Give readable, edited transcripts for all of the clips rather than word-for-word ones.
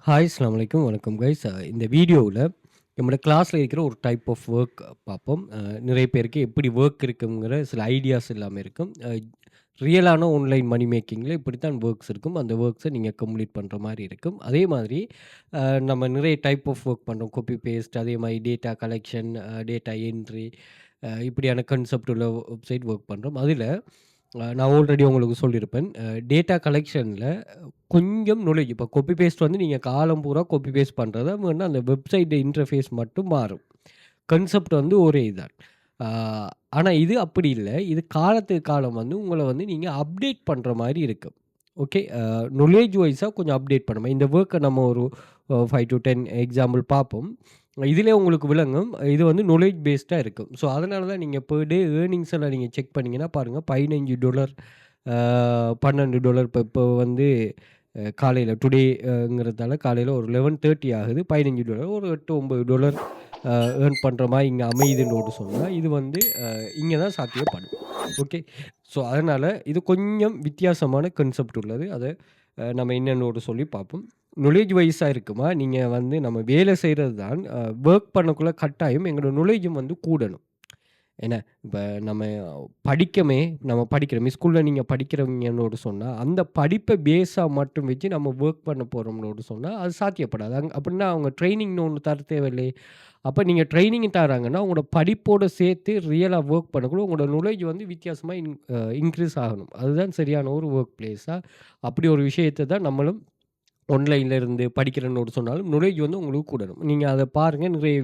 Hi அஸ்ஸலாமு அலைக்கும். வணக்கம் கைஸ். இந்த வீடியோவுல நம்மளோட கிளாஸ்ல இருக்கிற ஒரு டைப் ஆஃப் வொர்க் பார்ப்போம். நிறைய பேருக்கு எப்படி வொர்க் இருக்குங்கிற சில ஐடியாஸ் எல்லாமே இருக்கும். ரியலான ஆன்லைன் மணி மேக்கிங்கில இப்படித்தான் வொர்க்ஸ் இருக்கும். அந்த வொர்க்ஸை நீங்க கம்ப்ளீட் பண்ற மாரி இருக்கும். அதே மாதிரி அ நம்ம நிறைய டைப் ஆஃப் வொர்க் பண்றோம். காப்பி பேஸ்ட் அதே மாரி டேட்டா கலெக்ஷன், டேட்டா என்ட்ரி இப்படியான கான்செப்ட் உள்ள வெப்சைட் வொர்க் பண்றோம். அதில நான் ஆல்ரெடி உங்களுக்கு சொல்லியிருப்பேன். டேட்டா கலெக்ஷன்ல கொஞ்சம் நாலேட்ஜ் இப்போ காப்பி பேஸ்ட் வந்து நீங்க காலம் பூரா காப்பி பேஸ்ட் பண்றத வேணா அந்த வெப்சைட் இன்டர்ஃபேஸ் மட்டும் மாறும். கான்செப்ட் வந்து ஒரே தான். ஆ ஆனா இது அப்படி இல்ல. இது காலத்துக்கு காலம் வந்து உங்கள வந்து நீங்க அப்டேட் பண்ற மாரி இருக்கும். ஓகே. நாலேட்ஜ் வைஸா கொஞ்சம் அப்டேட் பண்ணும். இந்த வொர்க்க நம்ம ஒரு 5 டூ 10 எக்ஸாம்பிள் பார்ப்போம். இதிலே உங்களுக்கு விளங்கும். இது வந்து நாலேட்ஜ் பேஸ்டா இருக்கும். ஸோ அதனால தான் நீங்க பெர் டே ஏர்னிங்ஸ் எல்லாம் நீங்க செக் பண்ணீங்கன்னா பாருங்க $15 $12 இப்போ வந்து காலையில டுடே ங்கிறதால காலையில ஒரு 11:30 ஆகுது. $15 ஒரு $8, $9 ஏர்ன் பண்ற மாரி இங்க அமையுதுன்னு சொன்னா, இது வந்து இங்க தான் சாத்தியப்படும். ஓகே. ஸோ அதனால இது கொஞ்சம் வித்தியாசமான கான்செப்ட் உள்ளது. அத நம்ம என்னன்னு சொல்லி பார்ப்போம். நாலேட்ஜ் வைஸா இருக்குமா, நீங்க வந்து நம்ம வேலை செய்றது தான் வொர்க் பண்ணக்குள்ள கட்டாயம் எங்களோட நாலேட்ஜும் வந்து கூடணும். என்ன, இப்ப நம்ம படிக்கமே நம்ம படிக்கிறோம். ஸ்கூல்ல நீங்க படிக்கிறவங்கன்னு சொன்னா, அந்த படிப்ப பேஸா மட்டும் வச்சு நம்ம வொர்க் பண்ண போறோம்னு சொன்னா, அது சாத்தியப்படாது. அப்படின்னா அவங்க ட்ரெய்னிங்ன்னு ஒண்ணு தர தேவையில்லையே! அப்ப நீங்க ட்ரெய்னிங் தராங்கன்னா, உங்களோட படிப்போட சேர்த்து ரியலா வொர்க் பண்ணக்குள்ள உங்களோட நாலேட்ஜ் வந்து வித்தியாசமா இன்கிரீஸ் ஆகணும். அதுதான் சரியான ஒரு வொர்க் பிளேஸா. அப்படி ஒரு விஷயத்த தான் நம்மளும் ஆன்லைன்ல இருந்து படிக்கிறேன்னு சொன்னாலும், நாலேட்ஜ் வந்து உங்களுக்கு கூடணும். நீங்க அத பாருங்க. நிறைய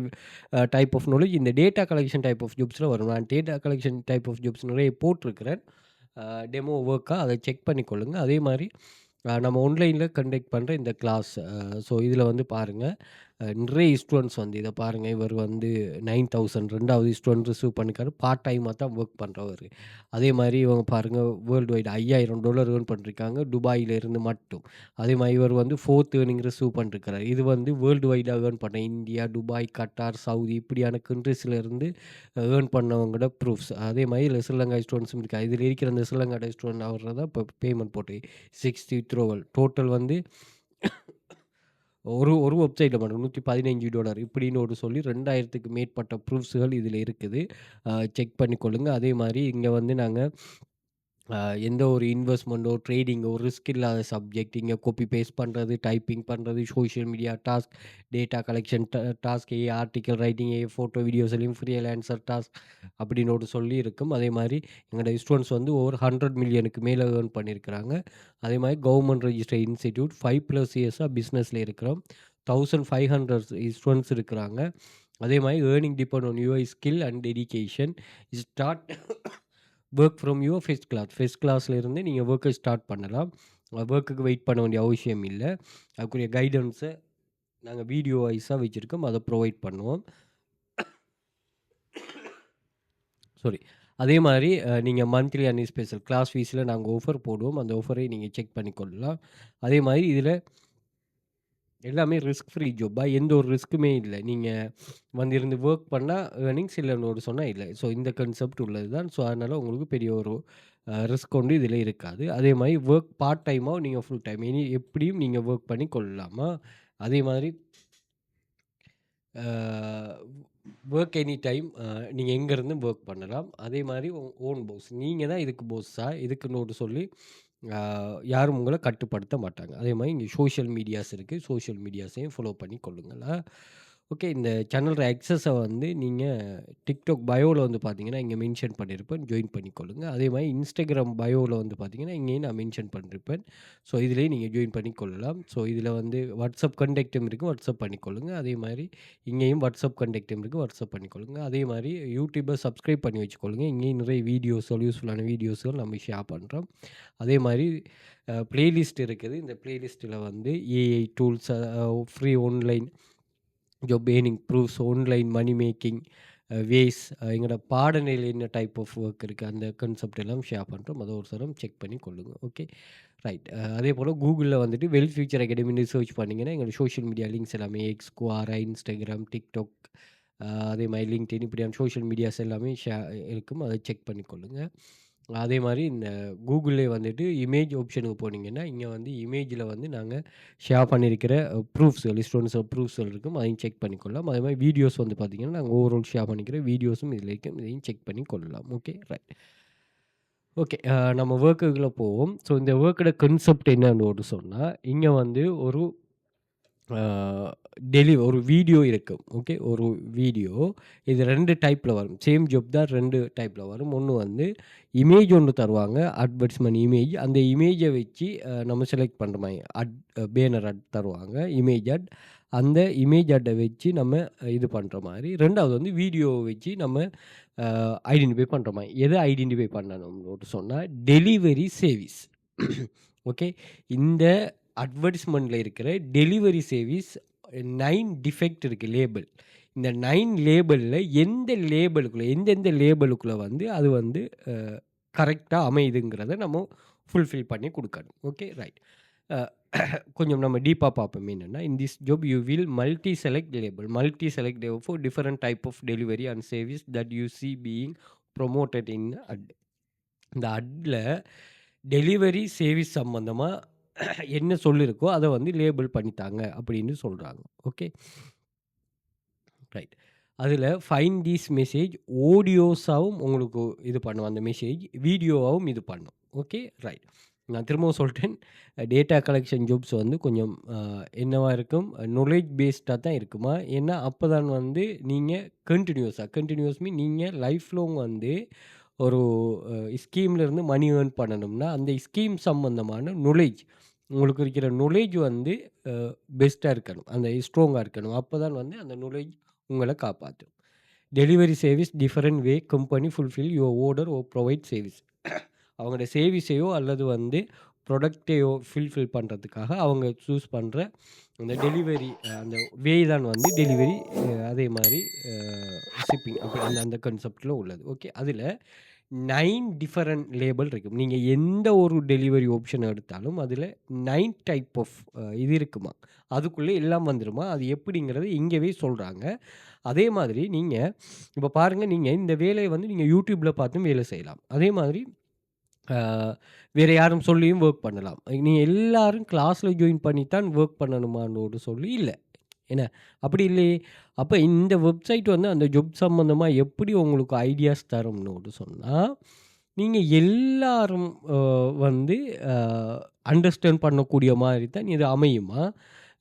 டைப் ஆஃப் நாலேட்ஜ் இந்த டேட்டா கலெக்ஷன் டைப் ஆஃப் ஜாப்ஸ்ல வரும். நான் data collection type of jobs நிறைய போட்டிருக்கிறேன். டெமோ வொர்க்கா அத செக் பண்ணிக்கொள்ளுங்க. அதே மாரி நம்ம ஆன்லைன்ல கண்டக்ட் பண்ற இந்த கிளாஸ் ஸோ இதில வந்து பாருங்க. நிறைய ஸ்டூடண்ட்ஸ் வந்து இத பாருங்க. இவர் வந்து 9000 2வது ஸ்டூடண்ட் ரிசீவ் பண்ணிருக்காரு. பார்ட் டைமா தான் வொர்க் பண்றவரு. அதே மாரி இவங்க பாருங்க வேர்ல்ட் வைட் $5000 ஏர்ன் பண்ணியிருக்காங்க. துபாயில இருந்து மட்டும். அதே மாரி இவர் வந்து 4த் ஏர்னிங் ரிசீவ் பண்ணியிருக்கிறார். இது வந்து வேர்ல்ட் வைடா ஏர்ன் பண்ண இந்தியா, துபாய், கட்டார், சவுதி இப்படியான கண்ட்ரீஸ்ல இருந்து ஏர்ன் பண்ணவங்களோட ப்ரூஃப்ஸ். அதே மாரி இதுல ஸ்ரீலங்கா ஸ்டூடண்ட்ஸும் இருக்காங்க. இதில இருக்கிற அந்த ஸ்ரீலங்கா ஸ்டூடண்ட் அவர் தான் இப்ப பேமெண்ட் போட்டு 60 வித்ட்ரோவல் டோட்டல் வந்து ஒரு ஒரு வெப்சைட்ல மட்டும் $115 இப்படின்னு சொல்லி 2000க்கு மேற்பட்ட ப்ரூஃப்ஸ்கள் இதில இருக்குது. செக் பண்ணிக்கொள்ளுங்க. அதே மாரி இங்க வந்து நாங்க அ எந்த ஒரு இன்வெஸ்ட்மென்ட்டோ, ட்ரேடிங்கோ ரிஸ்க் இல்லாத சப்ஜெக்ட். இங்க காப்பி பேஸ்ட் பண்றது, டைப்பிங் பண்றது, social media task, data collection task, article writing, photo, videos எல்லாம் ஃப்ரீலான்சர் டாஸ்க் அப்படின்னு சொல்லி இருக்கும். அதே மாரி எங்களோட ஸ்டூடண்ட்ஸ் வந்து ஓவர் 100 மில்லியனுக்கு மேல ஏர்ன் பண்ணியிருக்கிறாங்க. அதே மாரி கவர்ன்மென்ட் ரெஜிஸ்டர்ட் இன்ஸ்டிடியூட் 5+ இயர்ஸா பிசினஸ்ல இருக்கிறோம். 1500 ஸ்டூடண்ட்ஸ் இருக்கிறாங்க. அதே மாரி earning depend on your skill and dedication. Start work from your first கிளாஸ்ல இருந்து நீங்க வொர்க்க ஸ்டார்ட் பண்ணலாம். வொர்க்குக்கு வெயிட் பண்ண வேண்டிய அவசியம் இல்ல. அதுக்குரிய கைடன்ஸ நாங்க வீடியோ வைஸா வச்சிருக்கோம். அத ப்ரொவைட் பண்ணுவோம். சாரி. அதே மாரி நீங்க மந்த்லி அண்ட் ஸ்பெஷல் கிளாஸ் ஃபீஸ்ல நாங்க ஆஃபர் போடுவோம். அந்த ஆஃபரை நீங்க செக் பண்ணிக்கொள்ளலாம். அதே மாரி இதில எல்லாமே ரிஸ்க் ஃப்ரீ ஜாப்பா எந்த ஒரு ரிஸ்க்குமே இல்ல. நீங்க வந்து இருந்து வொர்க் பண்ணா ஏர்னிங்ஸ் இல்லன்னு சொன்னா இல்ல. ஸோ இந்த கான்செப்ட் உள்ளது தான். ஸோ அதனால உங்களுக்கு பெரிய ஒரு ரிஸ்க் ஒண்ணும் இதில இருக்காது. அதே மாரி வொர்க் பார்ட் டைமா நீங்க ஃபுல் டைம் எப்படியும் நீங்க வொர்க் பண்ணி கொள்ளலாமா. அதே மாதிரி அ வொர்க் எனி டைம் நீங்க எங்க இருந்தும் வொர்க் பண்ணலாம். அதே மாரி ஓன் பாஸ். நீங்க தான் இதுக்கு பாஸா இதுக்குன்னு சொல்லி அ யாரும் உங்கள கட்டுப்படுத்த மாட்டாங்க. அதே மாரி இங்க சோசியல் மீடியாஸ் இருக்கு. சோசியல் மீடியாஸையும் ஃபாலோ பண்ணி கொள்ளுங்கள். ஓகே. இந்த சேனலோட அக்சஸ வந்து நீங்க TikTok பயோல வந்து பார்த்தீங்கன்னா, இங்க மென்ஷன் பண்ணியிருப்பேன். ஜாயின் பண்ணிக்கொள்ளுங்க. அதே மாரி Instagram பயோல வந்து பார்த்தீங்கன்னா, இங்கேயும் நான் மென்ஷன் பண்ணியிருப்பேன். ஸோ இதிலேயே நீங்க ஜாயின் பண்ணிக்கொள்ளலாம். ஸோ இதில வந்து WhatsApp கான்டாக்டும் இருக்கு. WhatsApp பண்ணிக்கொள்ளுங்க. அதே மாரி இங்கேயும் WhatsApp கான்டாக்டும் இருக்கு. WhatsApp பண்ணிக்கொள்ளுங்க. அதே மாரி YouTubeல சப்ஸ்கிரைப் பண்ணி வச்சுக்கொள்ளுங்க. இங்கேயும் நிறைய வீடியோஸ்கள் யூஸ்ஃபுல்லான வீடியோஸ்கள் நம்ம ஷேர் பண்றோம். அதே மாரி பிளேலிஸ்ட் இருக்குது. இந்த பிளேலிஸ்ட்ல வந்து AI tools free online job earning proofs, online money making ways எங்களோட பாடநிலை என்ன டைப் ஆஃப் ஒர்க் இருக்கு. அந்த கான்செப்ட் எல்லாம் ஷேர் பண்றோம். அத ஒரு தரம் செக் பண்ணி கொள்ளுங்க. ஓகே. ரைட். அதேபோல Googleல வந்துட்டு வெல்த் ஃபியூச்சர் அகாடமின்னு சர்ச் பண்ணீங்கன்னா, எங்களோட சோசியல் மீடியா லிங்க்ஸ் எல்லாமே X, Quora, Instagram, TikTok அதே மாரி LinkedIn இப்படியான சோசியல் மீடியாஸ் எல்லாமே இருக்கும். அத செக் பண்ணிக்கொள்ளுங்க. அதே மாரி இந்த கூகுள்லே வந்துட்டு இமேஜ் ஆப்ஷனுக்கு போனீங்கன்னா, இங்க வந்து இமேஜ்ல வந்து நாங்க ஷேர் பண்ணியிருக்கிற ப்ரூஃப்ஸ்கள் லிஸ்ட் ஆஃப் ப்ரூஃப்ஸ்கள் இருக்கும். அதையும் செக் பண்ணிக்கொள்ளலாம். அதே மாரி வீடியோஸ் வந்து பார்த்தீங்கன்னா, நாங்க ஓவரால் ஷேர் பண்ணிக்கிற வீடியோஸும் இதில இருக்கும். இதையும் செக் பண்ணி கொள்ளலாம். Okay right. ஓகே. நம்ம வொர்க்குக்குள்ள போவோம். ஸோ இந்த வொர்க்கோட கான்செப்ட் என்னன்னு ஒரு சொன்னா, இங்க வந்து ஒரு ஆ ஒரு வீடியோ இருக்கும். ஓகே. ஒரு வீடியோ இது 2 டைப்ல வரும். சேம் ஜாப் தான் 2 டைப்ல வரும். ஒண்ணு வந்து இமேஜ் ஒண்ணு தருவாங்க. Advertisement image. அந்த இமேஜ வச்சு நம்ம செலக்ட் பண்ற மாரி பேனர் அட் தருவாங்க. Image at. அந்த இமேஜ் அட்ட வச்சு நம்ம இது பண்ற மாரி. 2வது வந்து வீடியோவ வச்சு நம்ம ஐடென்டிஃபை பண்ற மாரி. எத ஐடென்டிஃபை பண்ணணும்னு சொன்னா, டெலிவரி சர்வீஸ். ஓகே. இந்த அட்வர்டைஸ்மென்ட்ல இருக்கிற டெலிவரி சர்வீஸ் 9 டிஃபெக்ட் இருக்கு லேபிள். இந்த 9 லேபிள்ல எந்தெந்த லேபிளுக்குள்ள வந்து அது வந்து அ கரெக்ட்டா அமையுதுங்கிறத நம்ம ஃபுல்ஃபில் பண்ணி குடுக்கணும். Okay right. அ கொஞ்சம் நம்ம டீப்பா பார்ப்போம் என்னன்னா, in this job you will multi select label. Multi select label for different type of delivery and service that you see being promoted in ad. இந்த அட்ல டெலிவரி சர்வீஸ் சம்மந்தமா என்ன சொல்லிருக்கோ, அத வந்து லேபிள் பண்ணித்தாங்க அப்படின்னு சொல்றாங்க. ஓகே. ரைட். அதில ஃபைண்ட் திஸ் மெசேஜ் ஆடியோஸாவும் உங்களுக்கு இது பண்ணும் அந்த மெசேஜ். வீடியோவாவும் இது பண்ணும். Okay right. நான் திரும்பவும் சொல்ட்டேன். டேட்டா கலெக்ஷன் ஜாப்ஸ் வந்து கொஞ்சம் என்னவா இருக்கும்? நாலெட்ஜ் பேஸ்டா தான் இருக்குமா? ஏன்னா, அப்பதான் வந்து நீங்க கன்டினியூஸ் மீன் நீங்க லைஃப் லாங் வந்து ஒரு ஸ்கீம்ல இருந்து மணி ஏர்ன் பண்ணணும்னா, அந்த ஸ்கீம் சம்பந்தமான நாலெட்ஜ் உங்களுக்கு இருக்கிற நாலெட்ஜ் வந்து அ பெஸ்ட்டா இருக்கணும். அந்த ஸ்ட்ராங்கா இருக்கணும். அப்பதான் வந்து அந்த நாலெட்ஜ் உங்கள காப்பாத்தும். Delivery service different way company fulfil your order or provide service. அவங்களோட சர்வீஸையோ அல்லது வந்து ப்ராடக்ட்டையோ ஃபுல்ஃபில் பண்றதுக்காக அவங்க சூஸ் பண்ற அந்த டெலிவரி அந்த வே தான் வந்து டெலிவரி அதே மாரி அ ஷிப்பிங் அப்படி அந்த அந்த கான்செப்ட்ல உள்ளது. ஓகே. அதில 9 டிஃபரண்ட் லேபிள் இருக்கும். நீங்க எந்த ஒரு டெலிவரி ஆப்ஷன் எடுத்தாலும் அதில 9 டைப் ஆஃப் இது இருக்குமா. அதுக்குள்ள எல்லாம் வந்துருமா. அது எப்படிங்கிறத இங்கவே சொல்றாங்க. அதே மாதிரி நீங்க இப்ப பாருங்க, நீங்க இந்த வேலைய வந்து நீங்க YouTubeல பார்த்தும் வேலை செய்யலாம். அதே மாதிரி ஆ வேற யாரும் சொல்லியும் வொர்க் பண்ணலாம். நீங்க எல்லாரும் கிளாஸ்ல ஜாயின் பண்ணி தான் வொர்க் பண்ணணுமான்னு சொல்லி இல்ல. என்ன? அப்படி இல்லையே! அப்ப இந்த வெப்சைட் வந்து அந்த ஜாப் சம்மந்தமா எப்படி உங்களுக்கு ஐடியாஸ் தரும்னு சொன்னா, நீங்க எல்லாரும் வந்து அ அண்டர்ஸ்டாண்ட் பண்ணக்கூடிய மாரி தான் இது அமையுமா?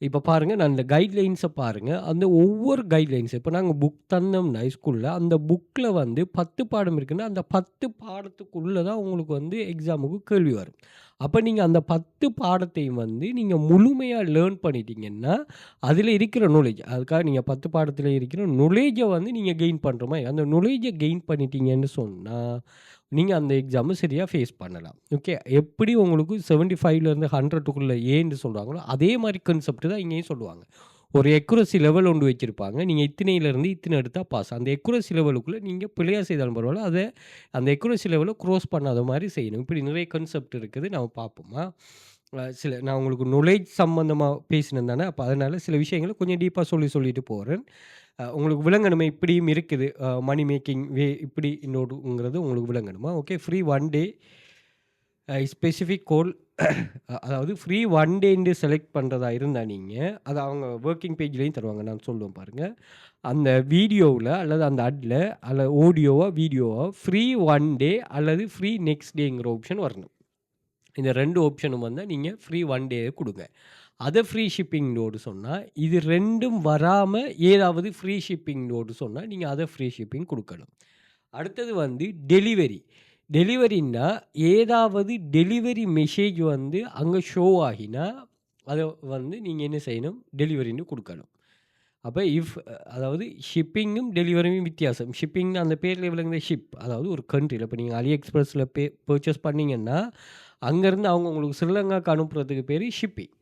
இப்ப பாருங்க, நான் இந்த கைட்லைன்ஸ பாருங்க. அந்த ஒவ்வொரு கைட்லைன்ஸ் இப்ப நாங்க புக் தந்தோம்னா ஸ்கூல்ல, அந்த புக்ல வந்து 10 பாடம் இருக்குன்னா, அந்த 10 பாடத்துக்குள்ள தான் உங்களுக்கு வந்து எக்ஸாமுக்கு கேள்வி வரும். அப்ப நீங்க அந்த 10 பாடத்தையும் வந்து நீங்க முழுமையா லேர்ன் பண்ணிட்டீங்கன்னா, அதில இருக்கிற நாலேட்ஜ் அதுக்காக நீங்க 10 பாடத்தில இருக்கிற நாலேட்ஜ வந்து நீங்க கெயின் பண்ற மாரி, அந்த நாலேட்ஜ கெயின் பண்ணிட்டீங்கன்னு சொன்னா, நீங்க அந்த எக்ஸாம சரியா ஃபேஸ் பண்ணலாம். ஓகே. எப்படி உங்களுக்கு 75லேருந்து 100க்குள்ள ஏன்னு சொல்றாங்களோ, அதே மாரி கான்செப்ட் தான் இங்கேயும் சொல்லுவாங்க. ஒரு அக்யூரசி லெவல் ஒன்று வச்சிருப்பாங்க. நீங்க இத்தனையிலிருந்து இத்தனை எடுத்தா பாஸ். அந்த அக்யூரசி லெவலுக்குள்ள நீங்க பிழையா செய்தாலும் பரவால்ல. அந்த அக்யூரசி லெவல கிராஸ் பண்ணாத மாரி செய்யணும். இப்படி நிறைய கான்செப்ட் இருக்குது. நம்ம பார்ப்போமா? நான் உங்களுக்கு நாலேட்ஜ் சம்மந்தமா பேசினேன் தானே. அப்ப அதனால சில விஷயங்கள கொஞ்சம் டீப்பா சொல்லிட்டு போறேன். உங்களுக்கு விளங்கணுமே இப்படியும் இருக்குது. மணி மேக்கிங் வே இப்படி இன்னொருங்கிறது உங்களுக்கு விளங்கணுமா? ஓகே. ஃப்ரீ 1 டே ஸ்பெசிஃபிக் கோல் அதாவது ஃப்ரீ 1 டேன்னு செலக்ட் பண்றதா இருந்தா நீங்க, அத அவங்க வொர்க்கிங் பேஜ்லயும் தருவாங்க. நான் சொல்லுவேன் பாருங்க. அந்த வீடியோவுல அல்லது அந்த அட்ல ஆடியோவா, வீடியோவா ஃப்ரீ 1 டே அல்லது ஃப்ரீ நெக்ஸ்ட் டேங்கிற ஆப்ஷன் வரணும். இந்த 2 ஆப்ஷனும் வந்தா நீங்க ஃப்ரீ 1 டே குடுங்க. அத ஃப்ரீ ஷிப்பிங்னோடு சொன்னா, இது 2ம் வராம ஏதாவது ஃப்ரீ ஷிப்பிங்னோடு சொன்னா, நீங்க அத ஃப்ரீ ஷிப்பிங் குடுக்கணும். அடுத்தது வந்து டெலிவரி. டெலிவரின்னா, ஏதாவது டெலிவரி மெசேஜ் வந்து அங்க ஷோ ஆகினா, அத வந்து நீங்க என்ன செய்யணும்? டெலிவரின்னு குடுக்கணும். அப்ப அதாவது ஷிப்பிங்கும், டெலிவரியும் வித்தியாசம். ஷிப்பிங்னா அந்த பேர்லயே விளங்குற ஷிப். அதாவது ஒரு கண்ட்ரில இப்ப நீங்க AliExpressல பர்ச்சேஸ் பண்ணீங்கன்னா, அங்கருந்து அவங்க உங்களுக்கு ஸ்ரீலங்காக்கு அனுப்புறதுக்கு பேரு ஷிப்பிங்.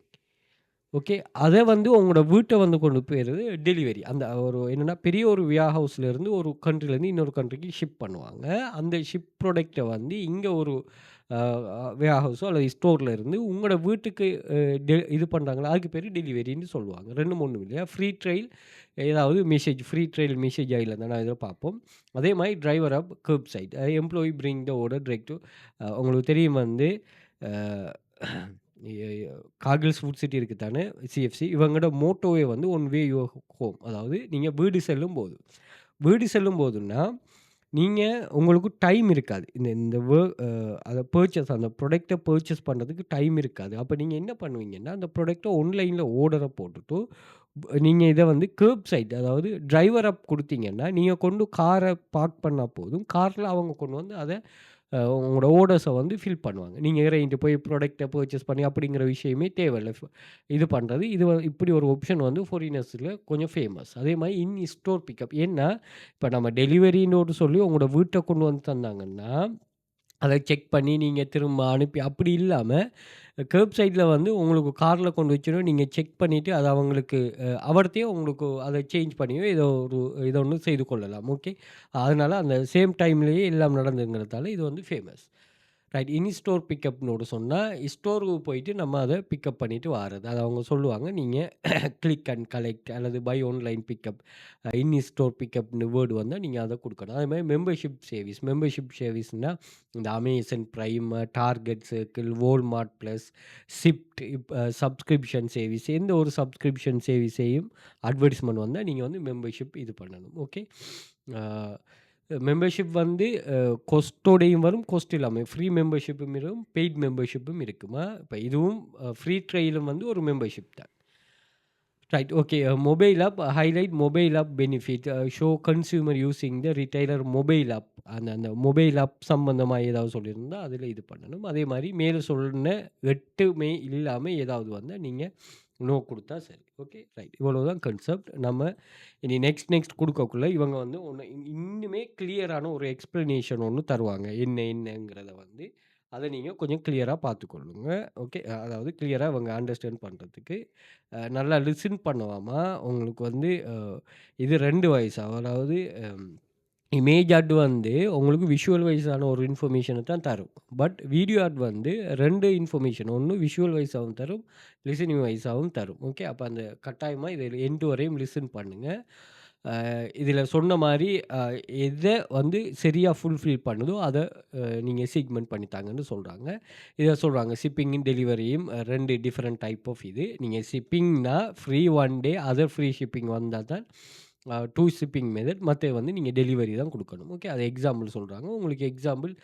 ஓகே. அத வந்து உங்களோட வீட்ட வந்து கொண்டு போயிறது டெலிவரி. அந்த ஒரு என்னன்னா, பெரிய ஒரு வியர் ஹவுஸ்லேருந்து ஒரு கண்ட்ரிலேருந்து இன்னொரு கண்ட்ரிக்கு ஷிப் பண்ணுவாங்க. அந்த ஷிப் ப்ராடக்ட்ட வந்து இங்க ஒரு வேர்ஹவுஸோ அல்லது ஸ்டோர்ல இருந்து உங்களோட வீட்டுக்கு இது பண்ணுறாங்களா, அதுக்கு பேர் டெலிவரின்னு சொல்லுவாங்க. 2 3 இல்லையா? ஃப்ரீ ட்ரையல் ஏதாவது மெசேஜ் ஃப்ரீ ட்ரையல் மெசேஜ் ஆயிலந்தான இதில் பார்ப்போம். அதே மாதிரி driver app kerbside employee bring the order direct to உங்களுக்கு தெரியும் வந்து காகில்ஸ் ஃபுட் சிட்டி இருக்குது தானே சிஎஃப்சி, இவங்களோட மோட்டோவே வந்து ஒன் வே யுவர் ஹோம். அதாவது நீங்கள் வீடு செல்லும் போதுன்னா நீங்கள் உங்களுக்கு டைம் இருக்காது. இந்த இந்த அதை அந்த ப்ராடக்ட்டை பர்ச்சேஸ் பண்ணுறதுக்கு டைம் இருக்காது. அப்போ நீங்கள் என்ன பண்ணுவீங்கன்னா, அந்த ப்ராடக்ட்டை ஆன்லைனில் ஆர்டரை போட்டுட்டு நீங்கள் இதை வந்து கர்ப் சைட் அதாவது டிரைவர் அப் கொடுத்தீங்கன்னா, நீங்கள் கொண்டு காரை பார்க் பண்ணால் போதும். காரில் அவங்க கொண்டு வந்து அதை உங்களோட ஆர்டர்ஸை வந்து ஃபில் பண்ணுவாங்க. நீங்கள் இறங்கிட்டு போய் ப்ராடக்ட்டை பர்ச்சேஸ் பண்ணி அப்படிங்கிற விஷயமே தேவையில்ல. இது பண்ணுறது இது இப்படி ஒரு ஆப்ஷன் வந்து ஃபாரினர்ஸில் கொஞ்சம் ஃபேமஸ். அதே மாதிரி இன் ஸ்டோர் பிக்கப். ஏன்னா இப்போ நம்ம டெலிவரின்னு சொல்லி உங்களோட வீட்டை கொண்டு வந்து தந்தாங்கன்னா, அதை செக் பண்ணி நீங்கள் திரும்ப அனுப்பி அப்படி இல்லாமல் கர்ப் சைடில் வந்து உங்களுக்கு காரில் கொண்டு வச்சிடும். நீங்கள் செக் பண்ணிவிட்டு அதை அவங்களுக்கு அவர்த்தையே உங்களுக்கு அதை சேஞ்ச் பண்ணியோ இதை ஒன்று செய்து கொள்ளலாம். ஓகே, அதனால் அந்த சேம் டைம்லேயே எல்லாம் நடந்துங்கிறதால இது வந்து ஃபேமஸ். ரைட். இனி ஸ்டோர் பிக்கப்னோடு சொன்னால் ஸ்டோருக்கு போயிட்டு நம்ம அதை பிக்கப் பண்ணிவிட்டு வாரது. அதை அவங்க சொல்லுவாங்க. நீங்கள் கிளிக் அண்ட் கலெக்ட் அல்லது buy online pickup in store பிக்கப்னு வேர்டு வந்தால் நீங்கள் அதை கொடுக்கணும். அதே மாதிரி மெம்பர்ஷிப் சர்வீஸ்னால் இந்த Amazon Prime, Target Circle, Walmart Plus, Shipt, subscription service, எந்த ஒரு சப்ஸ்கிரிப்ஷன் சர்வீஸையும் அட்வர்டைஸ்மெண்ட் வந்தால் நீங்கள் வந்து மெம்பர்ஷிப் இது பண்ணணும். ஓகே, மெம்பர்ஷிப் வந்து கொஸ்ட்டோடையும் வரும், கொஸ்ட் இல்லாமல் ஃப்ரீ மெம்பர்ஷிப்பும் இருக்கும், பெய்ட் மெம்பர்ஷிப்பும் இருக்குமா. இப்போ இதுவும் ஃப்ரீ ட்ரையலும் வந்து ஒரு மெம்பர்ஷிப் தான். Right. Okay, mobile app highlight mobile app benefit show consumer using the retailer mobile app. அந்த மொபைல் ஆப் சம்மந்தமாக ஏதாவது சொல்லியிருந்தால் அதில் இது பண்ணணும். அதே மாதிரி மேலே சொன்ன 8மே இல்லாமல் ஏதாவது வந்தால் நீங்கள் நோ கொடுத்தா சரி. Okay, right. இவ்வளோ தான் கன்செப்ட். நம்ம இனி நெக்ஸ்ட் கொடுக்கக்குள்ள இவங்க வந்து ஒன்று இன்னுமே கிளியரான ஒரு எக்ஸ்ப்ளனேஷன் ஒன்று தருவாங்க. என்னங்கிறத வந்து அதை நீங்கள் கொஞ்சம் கிளியராக பார்த்துக்கொள்ளுங்க. ஓகே, அதாவது கிளியராக அவங்க அண்டர்ஸ்டாண்ட் பண்ணுறதுக்கு நல்லா லிசன் பண்ணுவாமா. உங்களுக்கு வந்து இது 2 வயசா, அதாவது இமேஜ் ஆட் வந்து உங்களுக்கு விஷுவல் வைஸான ஒரு இன்ஃபர்மேஷனை தான் தரும். பட் வீடியோ ஆட் வந்து 2 இன்ஃபர்மேஷன், ஒன்று விஷுவல் வைஸாகவும் தரும், லிசனிங் வைஸாகவும் தரும். ஓகே, அப்போ அந்த கட்டாயமாக இதில் எண்டு வரையும் லிசன் பண்ணுங்கள். இதில் சொன்ன மாதிரி எதை வந்து சரியாக ஃபுல்ஃபில் பண்ணுதோ அதை நீங்கள் செக்மெண்ட் பண்ணித்தாங்கன்னு சொல்கிறாங்க. இதை சொல்கிறாங்க ஷிப்பிங்கும் டெலிவரியும் 2 டிஃப்ரெண்ட் டைப் ஆஃப் இது. நீங்கள் ஷிப்பிங்னா ஃப்ரீ 1 டே, அதர் ஃப்ரீ ஷிப்பிங் வந்தால் தான் 2 ஷிப்பிங் மெத்தட். மற்ற வந்து நீங்கள் டெலிவரி தான் கொடுக்கணும். ஓகே, அதை எக்ஸாம்பிள் சொல்கிறாங்க. உங்களுக்கு எக்ஸாம்பிள்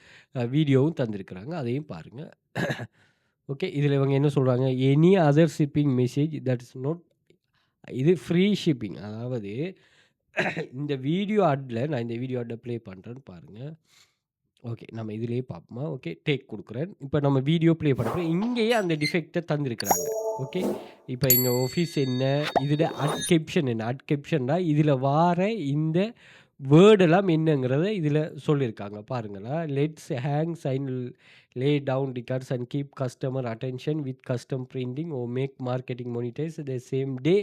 வீடியோவும் தந்திருக்கிறாங்க, அதையும் பாருங்கள். ஓகே, இதில் இவங்க என்ன சொல்கிறாங்க, any other shipping message that is not, இது ஃப்ரீ ஷிப்பிங். அதாவது இந்த வீடியோ ஆட்ல நான் இந்த வீடியோ ஆட்டை ப்ளே பண்ணுறேன்னு பாருங்கள். ஓகே, நம்ம இதிலேயே பார்ப்போமா. ஓகே, டேக் கொடுக்குறேன். இப்போ நம்ம வீடியோ ப்ளே பண்ணுறோம். இங்கேயே அந்த டிஃபெக்டை தந்திருக்கிறாங்க. ஓகே, இப்போ எங்கள் ஆஃபீஸ் என்ன, இதில் அட்கெப்ஷன் என்ன, அட்கெப்ஷன்னா இதில் வார இந்த வேர்டெல்லாம் என்னங்கிறத இதில் சொல்லியிருக்காங்க பாருங்களா. Let's hang sign lay down records and keep customer attention with custom printing oh make marketing monetise the same day.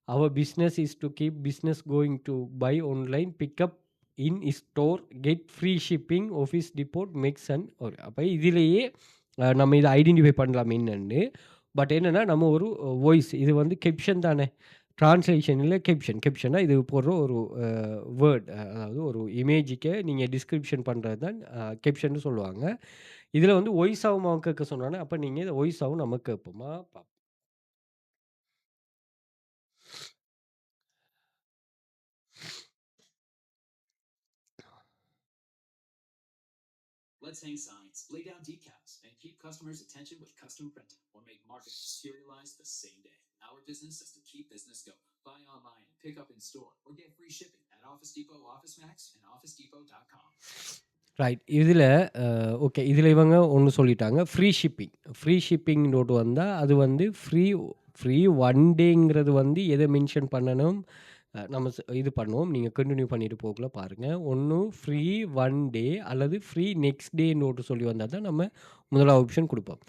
Our business is to keep business going to buy online, pick up in store, get free shipping, office depot, makes and ஒரு. அப்போ இதிலேயே நம்ம இதை identify பண்ணலாம் என்னன்னு. But என்னென்னா நம்ம ஒரு வாய்ஸ், இது வந்து கெப்ஷன் தானே, ட்ரான்ஸ்லேஷனில் கெப்ஷன்னா இது போடுற ஒரு வேர்ட், அதாவது ஒரு இமேஜுக்கு நீங்கள் டிஸ்கிரிப்ஷன் பண்ணுறது தான் கெப்ஷன்னு சொல்லுவாங்க. இதில் வந்து வாய்ஸாகவும் அவங்க கேட்க சொன்னானே, அப்போ நீங்கள் இதை வாய்ஸாகவும் நம்ம கேட்போமா பார்ப்போம். Let's hang signs, lay down decals, and keep customers' attention with custom printing or make marketing serialized the same day. Our business is to keep business going. Buy online and pick up in store or get free shipping at Office Depot, OfficeMax, and OfficeDepot.com. Right. இதில் okay, இதில் இவங்க ஒன்று சொல்லிட்டாங்க, free shipping note வந்தால் அது வந்து free 1 டேங்கிறது வந்து எதை மென்ஷன் பண்ணணும், நம்ம இது பண்ணுவோம். நீங்க கன்டின்யூ பண்ணிட்டு போகக்குள்ள பாருங்க. ஒண்ணு ஃப்ரீ 1 டே அல்லது ஃப்ரீ நெக்ஸ்ட் டேன்னு ஒன்று சொல்லி வந்தா தான் நம்ம முதலாவது ஆப்ஷன் குடுப்போம்.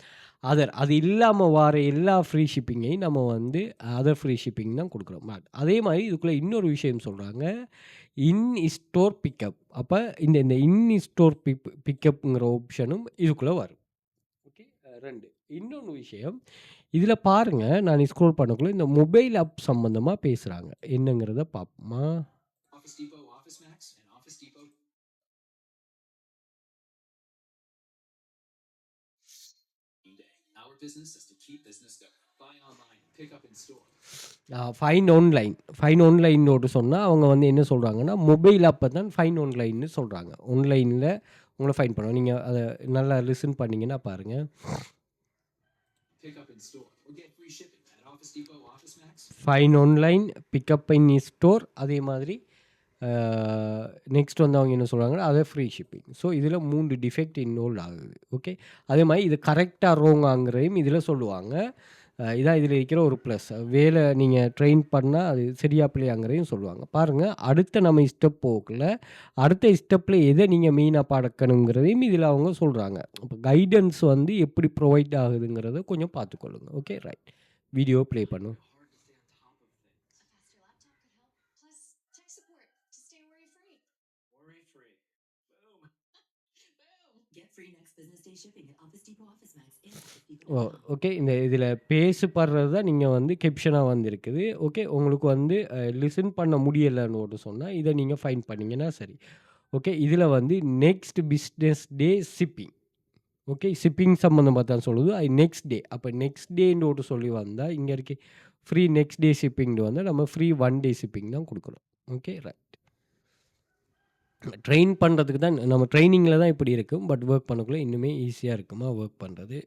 அது இல்லாம வார எல்லா ஃப்ரீ ஷிப்பிங்கையும் நம்ம வந்து அதர் ஃப்ரீ ஷிப்பிங் தான் குடுக்குறோம். அதே மாரி இதுக்குள்ள இன்னொரு விஷயம் சொல்றாங்க. In store pickup. அப்ப இந்த இந்த இன் ஸ்டோர் பிக்கப்ங்கிற ஆப்ஷனும் இதுக்குள்ள வரும். ஓகே. 2 இன்னொன்னு விஷயம், இதில பாருங்க நான் ஸ்க்ரோல் பண்ணக்குள்ள இந்த மொபைல் ஆப் சம்மந்தமா பேசுறாங்க. என்னங்கிறத பார்ப்போமா? Office Depot, Office Max, and Office Depot. Our business is to keep business going. Buy online, pick up in store. Find online. Find ஆன்லைன்னு ஒன்று சொன்னா, அவங்க வந்து என்ன சொல்றாங்கன்னா, மொபைல் ஆப்ப தான் ஃபைண்ட் ஆன்லைன்னு சொல்றாங்க. ஆன்லைன்ல உங்கள ஃபைண்ட் பண்ணுவோம். நீங்க அத நல்லா லிசன் பண்ணீங்கன்னா பாருங்க. Pick up in store or get free shipping at Office Depot, Office Max. Find online, pickup in store அதே மாதிரி நெக்ஸ்ட் வந்து அவங்க என்ன சொல்றாங்கன்னா, அதர் ஃப்ரீ ஷிப்பிங். ஸோ இதில 3 டிஃபெக்ட் இன்வால்வ் ஆகுது. ஓகே. அதே மாரி இது கரெக்ட்டா ராங்காங்கிறதையும் இதில சொல்லுவாங்க. இதான் இதில இருக்கிற ஒரு ப்ளஸ். வேலை நீங்க ட்ரெயின் பண்ணா அது சரியா பிழையாங்கிறதையும் சொல்லுவாங்க. பாருங்க அடுத்த நம்ம ஸ்டெப் போகக்குள்ள, அடுத்த ஸ்டெப்ல எத நீங்க மெயினா பார்க்கணுங்கிறதையும் இதில அவங்க சொல்றாங்க. அப்ப கைடன்ஸ் வந்து எப்படி ப்ரொவைட் ஆகுதுங்கிறத கொஞ்சம் பார்த்துக்கொள்ளுங்க. Okay right. வீடியோ ப்ளே பண்ணும். ஓ! ஓகே. இந்த இதில பேசப்படுறது தான் நீங்க வந்து கேப்ஷனா வந்திருக்குது. ஓகே. உங்களுக்கு வந்து லிசன் பண்ண முடியலன்னு ஒண்ணு சொன்னா, இத நீங்க ஃபைண்ட் பண்ணீங்கன்னா சரி. ஓகே. இதில வந்து next business day shipping. Okay. Shipping சம்மந்தமா தான் சொல்லுது. Next day. அப்ப நெக்ஸ்ட் டேன்னு ஒண்ணு சொல்லி வந்தா, இங்க இருக்கு ஃப்ரீ நெக்ஸ்ட் டே ஷிப்பிங்ன்னு வந்தா, நம்ம ஃப்ரீ 1 டே ஷிப்பிங் தான் குடுக்கணும். Okay right. ட்ரெயின் பண்றதுக்கு தான் நம்ம ட்ரெய்னிங்ல தான் இப்படி இருக்கும். பட் வொர்க் பண்ணக்குள்ள இன்னுமே ஈஸியா இருக்குமா வொர்க் பண்றது.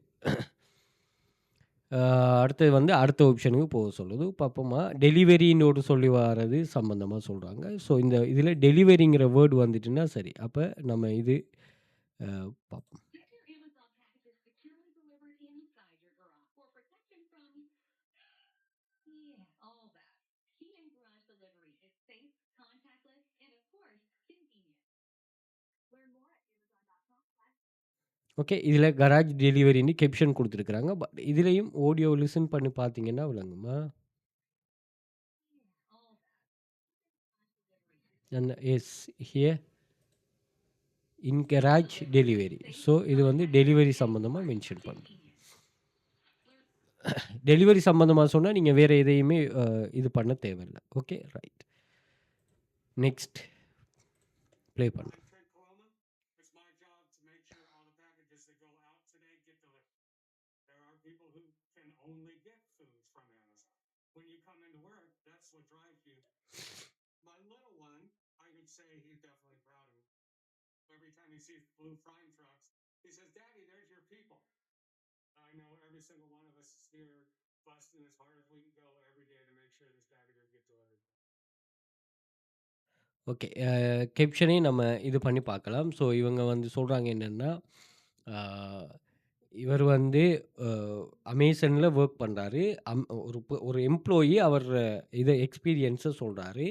அடுத்தது வந்து அடுத்த ஆப்ஷனுக்கு போக சொல்லுது. பார்ப்போமா, டெலிவரின்னு ஒண்ணு சொல்லி வாரது சம்மந்தமா சொல்றாங்க. ஸோ இந்த இதில டெலிவரிங்கிற வேர்ட் வந்துட்டுன்னா சரி. அப்ப நம்ம இது பார்ப்போம். ஓகே. இதில கராஜ் டெலிவரின்னு கேப்ஷன் குடுத்துருக்காங்க. பட் இதிலயும் ஆடியோ லிசன் பண்ணி பார்த்தீங்கன்னா விளங்குமா? And yes, here in garage delivery. So இது வந்து டெலிவரி சம்மந்தமா மென்ஷன் பண்றோம். டெலிவரி சம்மந்தமா சொன்னா, நீங்க வேற எதையுமே இது பண்ண தேவையில்ல. Okay right. நெக்ஸ்ட் ப்ளே பண்ணுங்க. ஓகே. கேப்ஷனையும் நம்ம இது பண்ணி பார்க்கலாம். ஸோ இவங்க வந்து சொல்றாங்க என்னன்னா, ஆ இவர் வந்து அ அமேசான்ல வொர்க் பண்றாரு. ஒரு எம்ப்ளாயி அவர் இத எக்ஸ்பீரியன்ஸ சொல்றாரு.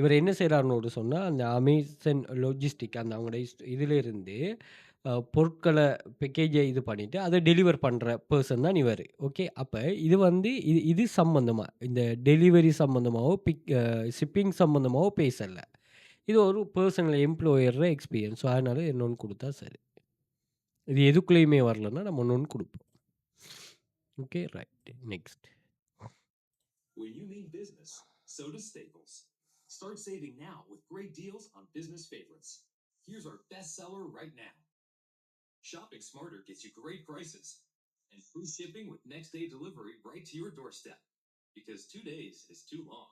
இவர் என்ன செய்றாருன்னு சொன்னா, அந்த அமேசான் லாஜிஸ்டிக் அந்த அவங்களுடைய இதிலிருந்து பொருட்கள பேக்கேஜ இது பண்ணிட்டு, அத டெலிவர் பண்ற பெர்சன் தான் இவரு. ஓகே. அப்ப இது வந்து இது சம்மந்தமா, இந்த டெலிவரி சம்மந்தமாவோ, ஷிப்பிங் சம்மந்தமாவோ பேசல. இது ஒரு பெர்சனல் எம்ப்ளாயர் எக்ஸ்பீரியன்ஸ். ஸோ அதனால இன்னொன்னு குடுத்தா சரி. இது எதுக்குள்ளயுமே வரலன்னா, நம்ம இன்னொன்னு குடுப்போம். Okay right. Next. When you mean business, so does Staples. Start saving now with great deals on business favorites. Here's our bestseller right now. Shopping smarter gets you great prices and free shipping with next day delivery right to your doorstep. Because 2 days is too long.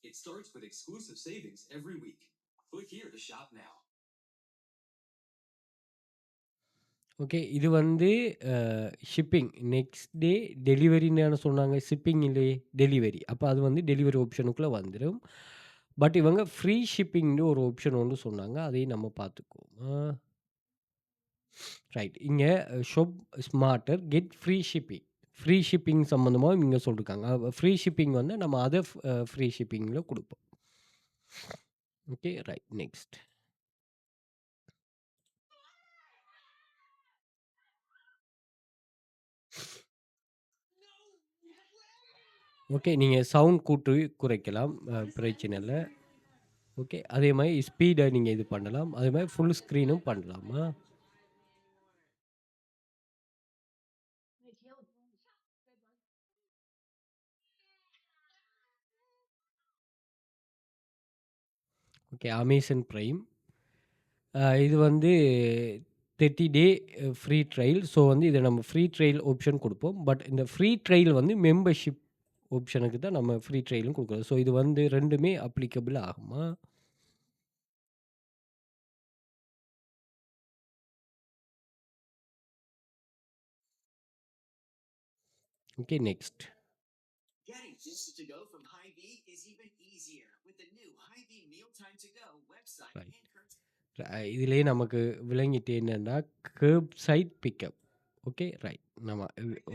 It starts with exclusive savings every week. Click here to shop now. Okay. இது வந்து shipping next day டெலிவரின்னு தான சொன்னாங்க. Shipping இல்லையே, delivery. அப்ப அது வந்து delivery ஆப்ஷனுக்குள்ள வந்துரும். But இவங்க ஃப்ரீ ஷிப்பிங்ன்னு ஒரு ஆப்ஷன் ஒண்ணு சொன்னாங்க. அதையும் நம்ம பார்த்துக்குவோம். ரைட். இங்க shop smarter get free shipping. Free shipping சம்மந்தமா இங்க சொல்லிருக்காங்க. ஃப்ரீ ஷிப்பிங் வந்து நம்ம அதர் ஃப்ரீ ஷிப்பிங்ல குடுப்போம். Okay right next. ஓகே நீங்கள் சவுண்ட் கூட்டு குறைக்கலாம், பிரச்சனை இல்லை. ஓகே அதே மாதிரி ஸ்பீடை நீங்கள் இது பண்ணலாம், அதே மாதிரி ஃபுல் ஸ்க்ரீனும் பண்ணலாமா? ஓகே அமேசான் ப்ரைம் இது வந்து 30 டே ஃப்ரீ ட்ரையல். ஸோ வந்து இதை நம்ம ஃப்ரீ ட்ரையல் ஆப்ஷன் கொடுப்போம். பட் இந்த ஃப்ரீ ட்ரையல் வந்து மெம்பர்ஷிப் ஆப்ஷனுக்கு தான் நம்ம ஃப்ரீ ட்ரையலும் கொடுக்குறோம். ஸோ இது வந்து ரெண்டுமே அப்ளிகபிள் ஆகுமா? Okay next. Getting dishes to go from Hy-Vee is even easier with the new Hy-Vee Mealtime to Go website Right. and current. இதுலேயே நமக்கு விளங்கிட்டு என்னன்னா கர்ப் சைட் பிக்கப். ஓகே ரைட் நம்ம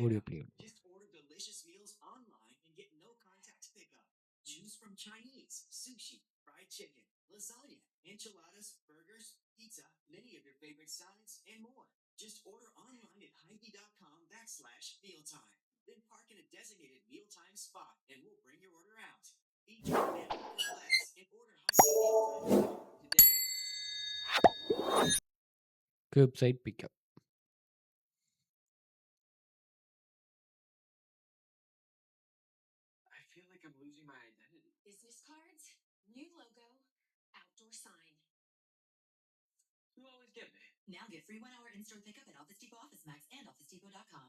audio play. Just order delicious meals online and get no contact pickup. Choose from Chinese, sushi, fried chicken, lasagna, enchiladas, burgers, pizza, many of your favorite sides, and more. Just order online at Hy-Vee.com/mealtime. Then park in a designated mealtime spot and we'll bring your order out. Eat your family or less and order Hy-Vee Mealtime to Go today. Kerbside pickup. I feel like I'm losing my identity. Business cards, new logo, outdoor sign. You always get me. Now get free 1 hour in-store pickup at Office Depot, Office Max, and OfficeDepot.com.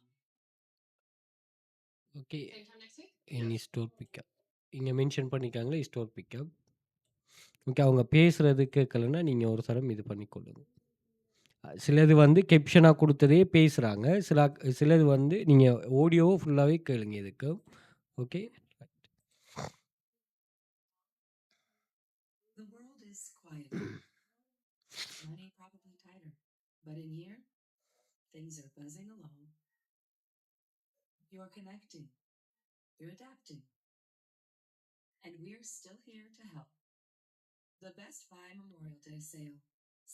Okay Same time next week? Any store pickup இங்கே mention பண்ணிக்காங்களே store pickup. Okay அவங்க பேசுகிறது கேட்கலன்னா நீங்கள் ஒரு தரம் இது பண்ணிக்கொள்ளுங்க. சிலது வந்து கெப்ஷனாக கொடுத்ததே பேசுகிறாங்க, சிலது வந்து நீங்கள் ஆடியோவை ஃபுல்லாகவே கேளுங்க இதுக்கு. Okay The world is quiet. Money probably tighter. But in here, things are buzzing along. You're connecting. You're adapting. And we're still here to help. The Best Buy Memorial Day sale.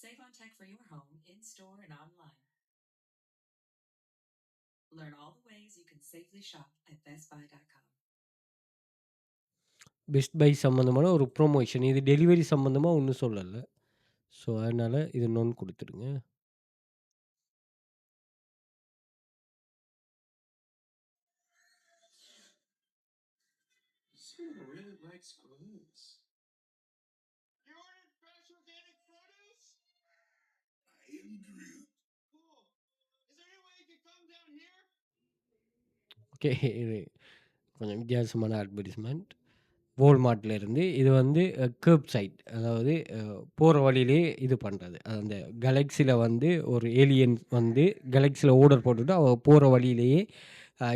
Save on tech for your home, in-store and online. Learn all the ways you can safely shop at bestbuy.com. Best Buy சம்மந்தமான ஒரு promotion, இது delivery சம்மந்தமாக ஒன்றும் சொல்லலை. So அதனால் இது known கொடுத்துடுங்க. Someone really likes produce. You ordered fresh organic produce? I am Groot. Cool. Is there any way you could come down here? Okay இது கொஞ்சம் வித்தியாசமான அட்வர்டைஸ்மெண்ட். வால்மார்ட்ல இருந்து இது வந்து கர்ப் சைட், அதாவது போகிற வழியிலே இது பண்ணுறது. அந்த கேலக்ஸியில் வந்து ஒரு ஏலியன் வந்து கேலக்ஸியில் ஆர்டர் போட்டுட்டு அவ போகிற வழியிலேயே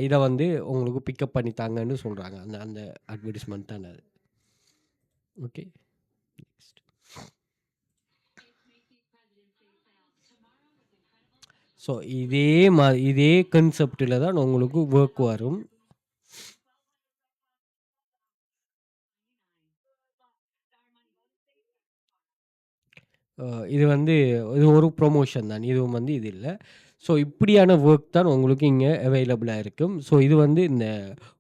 இதை வந்து உங்களுக்கு பிக்கப் பண்ணித்தாங்கன்னு சொல்கிறாங்க. அந்த அந்த அட்வர்டைஸ்மெண்ட் தான் அது. Okay next. ஸோ இதே கன்செப்டில் தான் உங்களுக்கு ஒர்க் வரும். இது வந்து இது ஒரு ப்ரொமோஷன் தான், இதுவும் வந்து இது இல்லை. ஸோ இப்படியான ஒர்க் தான் உங்களுக்கு இங்கே அவைலபிளாக இருக்கும். ஸோ இது வந்து இந்த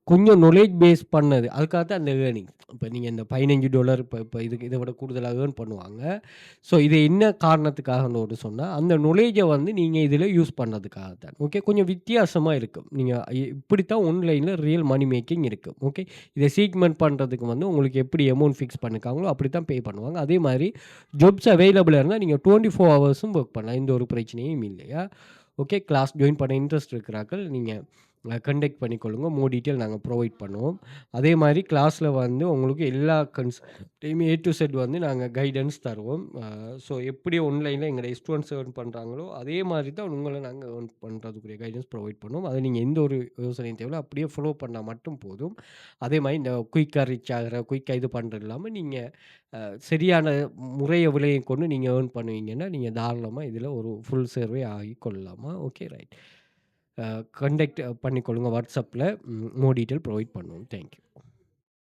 கொஞ்சம் knowledge பேஸ் பண்ணது, அதுக்காக தான் அந்த ஏர்னிங்ஸ். இப்போ நீங்கள் இந்த $15 இப்போ இதுக்கு இதை விட கூடுதலாக ஏர்ன் பண்ணுவாங்க. ஸோ இது என்ன காரணத்துக்காகன்னு சொன்னால் அந்த knowledge-ஐ வந்து நீங்கள் இதில் யூஸ் பண்ணதுக்காக தான். ஓகே கொஞ்சம் வித்தியாசமாக இருக்கும். நீங்கள் இப்படி தான் ஆன்லைனில் ரியல் மணி மேக்கிங் இருக்கும். ஓகே இதை சீக்மெண்ட் பண்ணுறதுக்கு வந்து உங்களுக்கு எப்படி அமௌண்ட் ஃபிக்ஸ் பண்ணிருக்காங்களோ அப்படி தான் பே பண்ணுவாங்க. அதே மாதிரி ஜாப்ஸ் அவைலபிளாக இருந்தால் நீங்கள் 24 ஹவர்ஸும் ஒர்க் பண்ணலாம், எந்த ஒரு பிரச்சனையும் இல்லையா. ஓகே கிளாஸ் ஜாயின் பண்ண இன்ட்ரெஸ்ட் இருக்கிறார்கள் நீங்கள் கண்டக்ட் பண்ணிக்கொள்ளுங்க. மோர் டீட்டெயில் நாங்கள் ப்ரொவைட் பண்ணுவோம். அதே மாதிரி கிளாஸில் வந்து உங்களுக்கு எல்லா கன்செப்டையுமே A to Z வந்து நாங்கள் கைடன்ஸ் தருவோம். ஸோ எப்படி ஆன்லைனில் எங்களுடைய ஸ்டூடெண்ட்ஸ் ஏர்ன் பண்ணுறாங்களோ அதே மாதிரி தான் உங்களை நாங்கள் ஏர்ன் பண்ணுறதுக்குரிய கைடன்ஸ் ப்ரொவைட் பண்ணுவோம். அதை நீங்கள் எந்த ஒரு யோசனையும் தேவையில்லை, அப்படியே ஃபாலோ பண்ணால் மட்டும் போதும். அதே மாதிரி இந்த குயிக்காக ரீச் ஆகிற குயிக்காக இது பண்ணுறது இல்லாமல் நீங்கள் சரியான முறையை விலையை கொண்டு நீங்கள் ஏர்ன் பண்ணுவீங்கன்னா நீங்கள் தாராளமாக இதில் ஒரு ஃபுல் சர்வே ஆகி கொள்ளலாமா. ஓகே ரைட் கண்டக்ட் பண்ணிக்கொள்ளுங்க வாட்ஸ்அப்பில், மோர் டீட்டெயில் ப்ரொவைட் பண்ணுவோம். தேங்க்யூ.